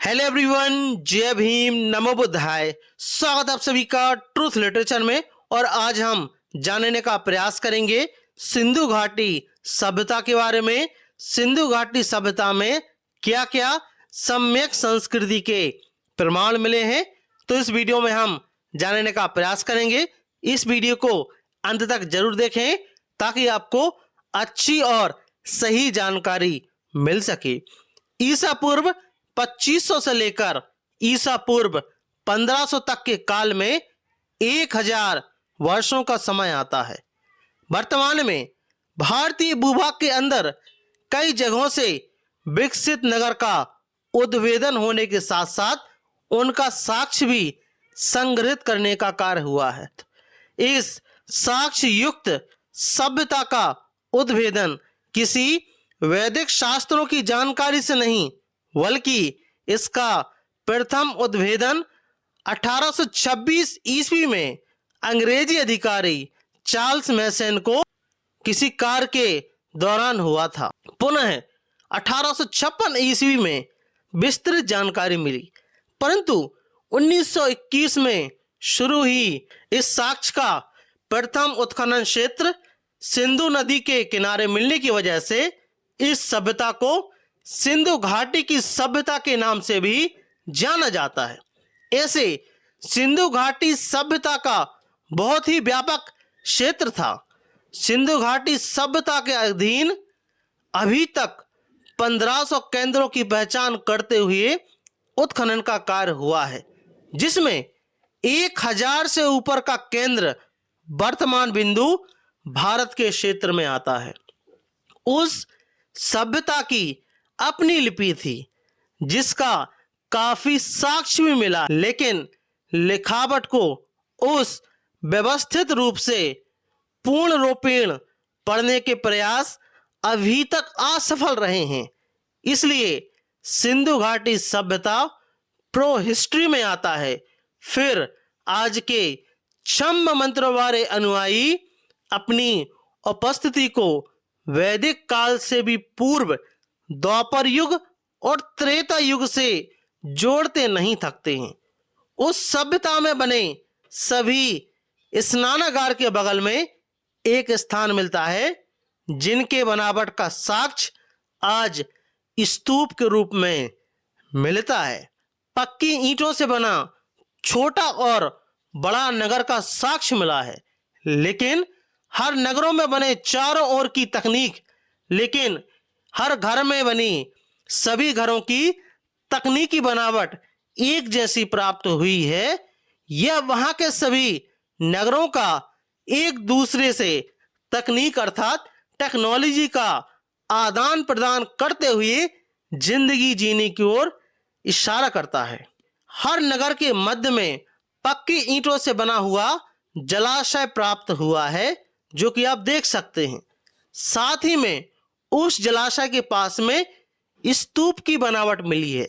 Hello everyone, जय भीम, नमो बुद्धाय। स्वागत आप सभी का ट्रूथ लिटरेचर में। और आज हम जानने का प्रयास करेंगे सिंधु घाटी सभ्यता के बारे में। सिंधु घाटी सभ्यता में क्या क्या सम्यक संस्कृति के प्रमाण मिले हैं, तो इस वीडियो में हम जानने का प्रयास करेंगे। इस वीडियो को अंत तक जरूर देखें ताकि आपको अच्छी और सही जानकारी मिल सके। ईसा पूर्व 2500 से लेकर ईसा पूर्व 1500 तक के काल में 1000 वर्षों का समय आता है। वर्तमान में भारतीय भूभाग के अंदर कई जगहों से विकसित नगर का उद्भेदन होने के साथ साथ उनका साक्ष्य भी संग्रहित करने का कार्य हुआ है। इस साक्ष्य युक्त सभ्यता का उद्भेदन किसी वैदिक शास्त्रों की जानकारी से नहीं, बल्कि इसका प्रथम उद्भेदन 1826 ईस्वी में अंग्रेजी अधिकारी चार्ल्स मैसन को किसी कार्य के दौरान हुआ था। पुनः 1856 ईस्वी में विस्तृत जानकारी मिली, परंतु 1921 में शुरू ही इस साक्ष्य का प्रथम उत्खनन क्षेत्र सिंधु नदी के किनारे मिलने की वजह से इस सभ्यता को सिंधु घाटी की सभ्यता के नाम से भी जाना जाता है। ऐसे सिंधु घाटी सभ्यता का बहुत ही व्यापक क्षेत्र था। सिंधु घाटी सभ्यता के अधीन अभी तक 1500 केंद्रों की पहचान करते हुए उत्खनन का कार्य हुआ है, जिसमें 1000 से ऊपर का केंद्र वर्तमान बिंदु भारत के क्षेत्र में आता है। उस सभ्यता की अपनी लिपि थी जिसका काफी साक्ष्य भी मिला, लेकिन लिखावट को उस व्यवस्थित रूप से पूर्ण रूपेण पढ़ने के प्रयास अभी तक असफल रहे हैं। इसलिए सिंधु घाटी सभ्यता प्रो हिस्ट्री में आता है। फिर आज के छम्म मंत्रों वाले अनुयायी अपनी उपस्थिति को वैदिक काल से भी पूर्व द्वापर युग और त्रेता युग से जोड़ते नहीं थकते हैं। उस सभ्यता में बने सभी स्नानागार के बगल में एक स्थान मिलता है जिनके बनावट का साक्ष्य आज स्तूप के रूप में मिलता है। पक्की ईंटों से बना छोटा और बड़ा नगर का साक्ष्य मिला है, लेकिन हर नगरों में बने चारों ओर की तकनीक, लेकिन हर घर में बनी सभी घरों की तकनीकी बनावट एक जैसी प्राप्त हुई है। यह वहां के सभी नगरों का एक दूसरे से तकनीक अर्थात टेक्नोलॉजी का आदान प्रदान करते हुए जिंदगी जीने की ओर इशारा करता है। हर नगर के मध्य में पक्की ईंटों से बना हुआ जलाशय प्राप्त हुआ है, जो कि आप देख सकते हैं। साथ ही में उस जलाशय के पास में स्तूप की बनावट मिली है।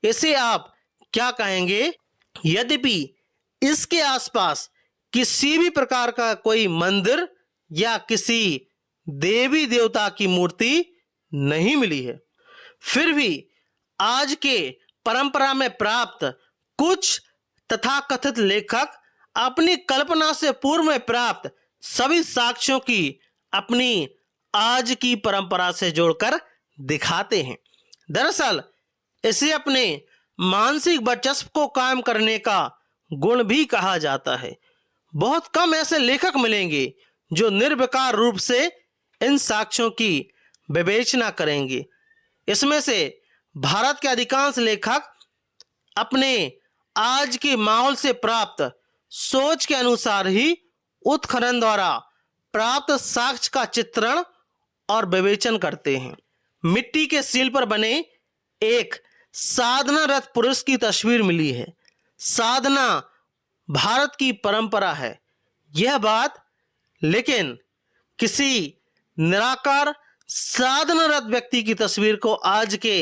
इसे आप क्या कहेंगे? यद्यपि इसके आसपास किसी भी प्रकार का कोई मंदिर या किसी देवी देवता की मूर्ति नहीं मिली है, फिर भी आज के परंपरा में प्राप्त कुछ तथाकथित लेखक अपनी कल्पना से पूर्व में प्राप्त सभी साक्ष्यों की अपनी आज की परंपरा से जोड़कर दिखाते हैं। दरअसल इसे अपने मानसिक वर्चस्व को कायम करने का गुण भी कहा जाता है। बहुत कम ऐसे लेखक मिलेंगे जो निर्विकार रूप से इन साक्ष्यों की विवेचना करेंगे। इसमें से भारत के अधिकांश लेखक अपने आज के माहौल से प्राप्त सोच के अनुसार ही उत्खनन द्वारा प्राप्त साक्ष्य का चित्रण और विवेचन करते हैं। मिट्टी के सील पर बने एक साधना रथ पुरुष की तस्वीर मिली है। साधना भारत की परंपरा है यह बात, लेकिन किसी निराकार साधना रथ व्यक्ति की तस्वीर को आज के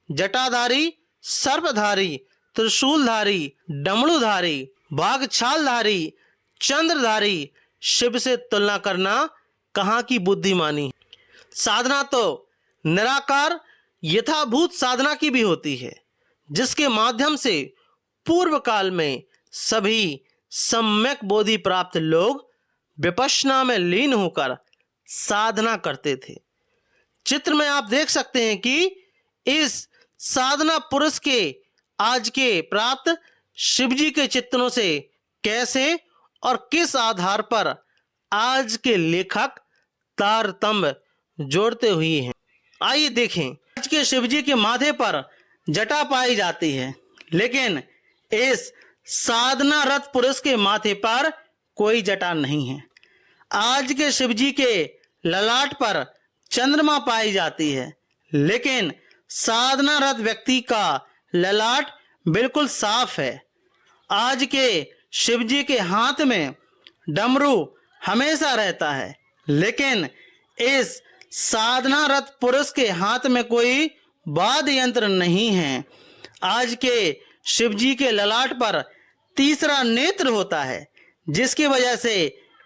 जटाधारी, सर्पधारी, त्रिशूलधारी, डमरूधारी, बाघछालधारी, चंद्रधारी शिव से तुलना करना कहाँ की बुद्धिमानी। साधना तो निराकार यथाभूत साधना की भी होती है, जिसके माध्यम से पूर्व काल में सभी सम्यक बोधि प्राप्त लोग विपश्यना में लीन होकर साधना करते थे। चित्र में आप देख सकते हैं कि इस साधना पुरुष के आज के प्राप्त शिवजी के चित्रों से कैसे और किस आधार पर आज के लेखक तारतम्य जोड़ते हुए हैं। आइए देखें। आज के शिवजी के माथे पर जटा पाई जाती है, लेकिन इस साधना रत पुरुष के माथे पर कोई जटा नहीं है। आज के शिवजी के ललाट पर चंद्रमा पाई जाती है, लेकिन साधना रत व्यक्ति का ललाट बिल्कुल साफ है। आज के शिवजी के हाथ में डमरू हमेशा रहता है, लेकिन इस साधना रत पुरुष के हाथ में कोई वाद्य यंत्र नहीं है। आज के शिवजी के ललाट पर तीसरा नेत्र होता है, जिसकी वजह से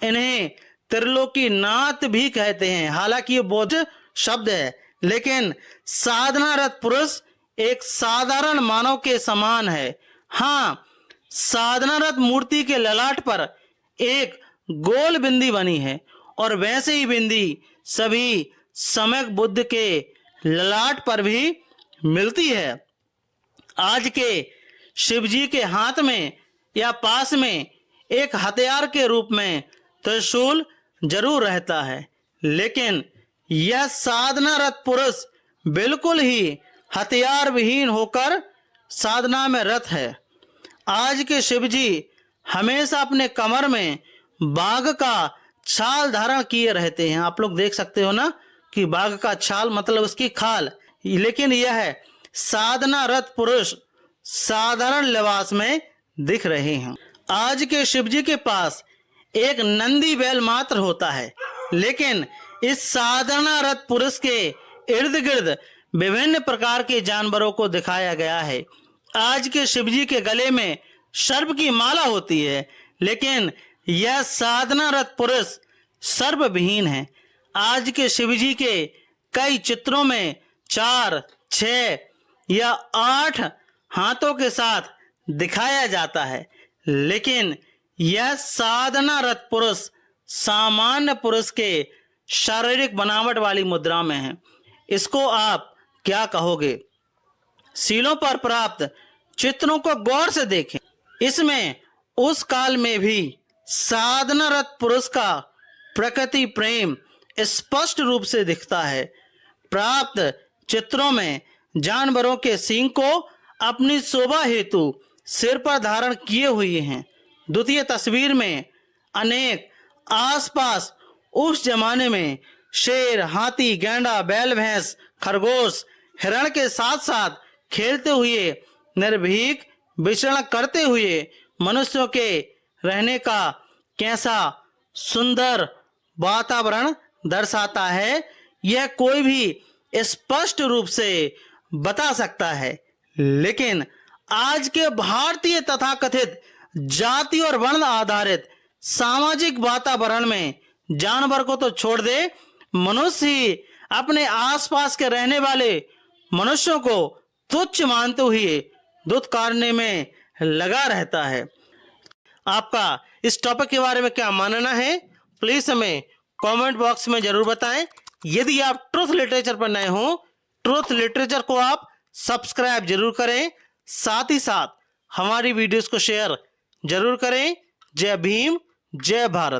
इन्हें त्रिलोकीनाथ भी कहते हैं। हालांकि ये बौद्ध शब्द है, लेकिन साधना रत पुरुष एक साधारण मानव के समान है। हाँ, साधना रत मूर्ति के ललाट पर एक गोल बिंदी बनी है और वैसे ही बिंदी सभी सम्यक बुद्ध के ललाट पर भी मिलती है। आज के शिवजी के हाथ में या पास में एक हथियार के रूप में त्रिशूल जरूर रहता है, लेकिन यह साधना रत पुरुष बिल्कुल ही हथियार विहीन होकर साधना में रत है। आज के शिवजी हमेशा अपने कमर में बाघ का छाल धारण किए रहते हैं। आप लोग देख सकते हो ना कि बाघ का छाल मतलब उसकी खाल, लेकिन यह है साधना रत पुरुष साधारण लिबास में दिख रहे हैं। आज के शिवजी के पास एक नंदी बैल मात्र होता है, लेकिन इस साधना रत पुरुष के इर्द गिर्द विभिन्न प्रकार के जानवरों को दिखाया गया है। आज के शिवजी के गले में सर्प की माला होती है, लेकिन यह साधना रत पुरुष सर्प विहीन है। आज के शिवजी के कई चित्रों में 4, 6 या 8 हाथों के साथ दिखाया जाता है, लेकिन यह साधना रत पुरुष सामान्य पुरुष के शारीरिक बनावट वाली मुद्रा में है। इसको आप क्या कहोगे? सीलों पर प्राप्त चित्रों को गौर से देखें। इसमें उस काल में भी साधना रत पुरुष का प्रकृति प्रेम स्पष्ट रूप से दिखता है। प्राप्त चित्रों में जानवरों के सींग को अपनी शोभा हेतु सिर पर धारण किए हुए हैं। द्वितीय तस्वीर में अनेक आसपास उस जमाने में शेर, हाथी, गैंडा, बैल, भैंस, खरगोश, हिरण के साथ साथ खेलते हुए निर्भीक विचरण करते हुए मनुष्यों के रहने का कैसा सुंदर वातावरण दर्शाता है, यह कोई भी स्पष्ट रूप से बता सकता है। लेकिन आज के भारतीय तथाकथित जाति और वर्ण आधारित सामाजिक वातावरण में जानवर को तो छोड़ दे, मनुष्य ही अपने आसपास के रहने वाले मनुष्यों को तुच्छ मानते हुए दुत्कारने में लगा रहता है। आपका इस टॉपिक के बारे में क्या मानना है, प्लीज हमें कमेंट बॉक्स में जरूर बताएं। यदि आप ट्रूथ लिटरेचर पर नए हो, ट्रूथ लिटरेचर को आप सब्सक्राइब जरूर करें, साथ ही साथ हमारी वीडियोस को शेयर जरूर करें। जय भीम, जय भारत।